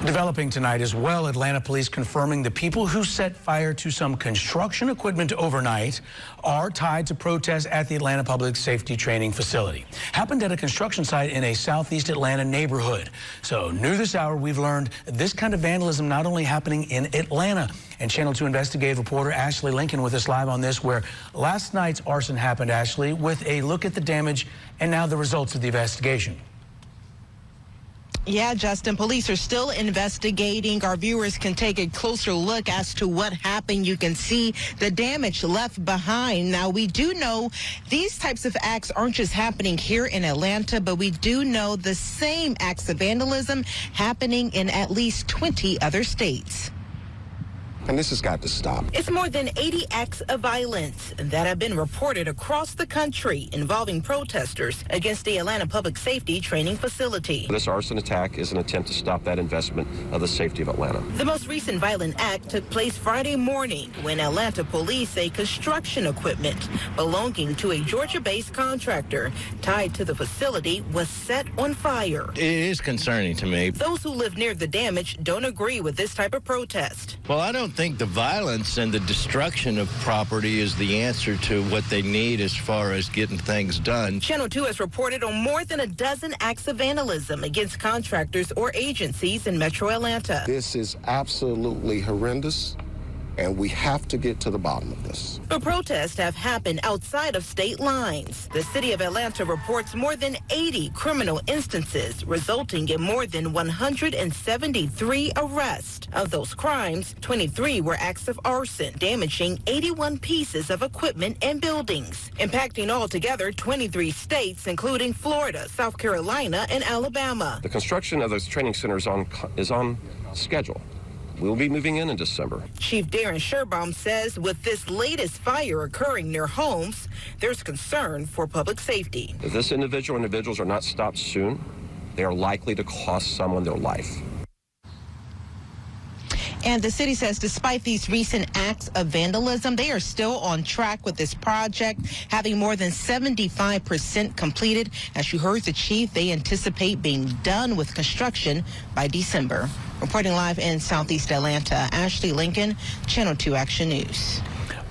Developing tonight as well, Atlanta police confirming the people who set fire to some construction equipment overnight are tied to protests at the Atlanta Public Safety Training Facility. Happened at a construction site in a southeast Atlanta neighborhood. So new this hour, we've learned this kind of vandalism not only happening in Atlanta. And Channel 2 investigative reporter Ashley Lincoln with us live on this, where last night's arson happened, Ashley, with a look at the damage and now the results of the investigation. Yeah, Justin, police are still investigating. Our viewers can take a closer look as to what happened. You can see the damage left behind. Now, we do know these types of acts aren't just happening here in Atlanta, but we do know the same acts of vandalism happening in at least 20 other states. And this has got to stop. It's more than 80 acts of violence that have been reported across the country involving protesters against the Atlanta Public Safety Training Facility. This arson attack is an attempt to stop that investment of the safety of Atlanta. The most recent violent act took place Friday morning when Atlanta police say construction equipment belonging to a Georgia-based contractor tied to the facility was set on fire. It is concerning to me. Those who live near the damage don't agree with this type of protest. Well, I don't think the violence and the destruction of property is the answer to what they need as far as getting things done. Channel 2 has reported on more than a dozen acts of vandalism against contractors or agencies in Metro Atlanta. This is absolutely horrendous, and we have to get to the bottom of this. The protests have happened outside of state lines. The city of Atlanta reports more than 80 criminal instances, resulting in more than 173 arrests. Of those crimes, 23 were acts of arson, damaging 81 pieces of equipment and buildings, impacting altogether 23 states, including Florida, South Carolina, and Alabama. The construction of those training centers is on schedule. We'll be moving in December. Chief Darren Sherbaum says with this latest fire occurring near homes, there's concern for public safety. If this individuals are not stopped soon, they are likely to cost someone their life. And the city says despite these recent acts of vandalism, they are still on track with this project, having more than 75% completed. As you heard the chief, they anticipate being done with construction by December. Reporting live in Southeast Atlanta, Ashley Lincoln, Channel 2 Action News.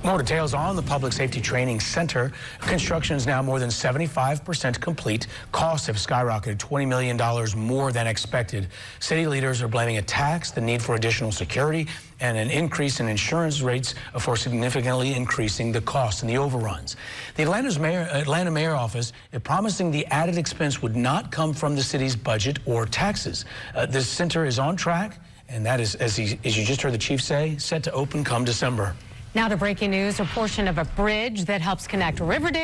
More details on the Public Safety Training Center. Construction is now more than 75% complete. Costs have skyrocketed $20 million more than expected. City leaders are blaming a tax, the need for additional security, and an increase in insurance rates for significantly increasing the costs and the overruns. The Atlanta Mayor Office is promising the added expense would not come from the city's budget or taxes. This center is on track, and that is, as you just heard the chief say, set to open come December. Now to breaking news, a portion of a bridge that helps connect Riverdale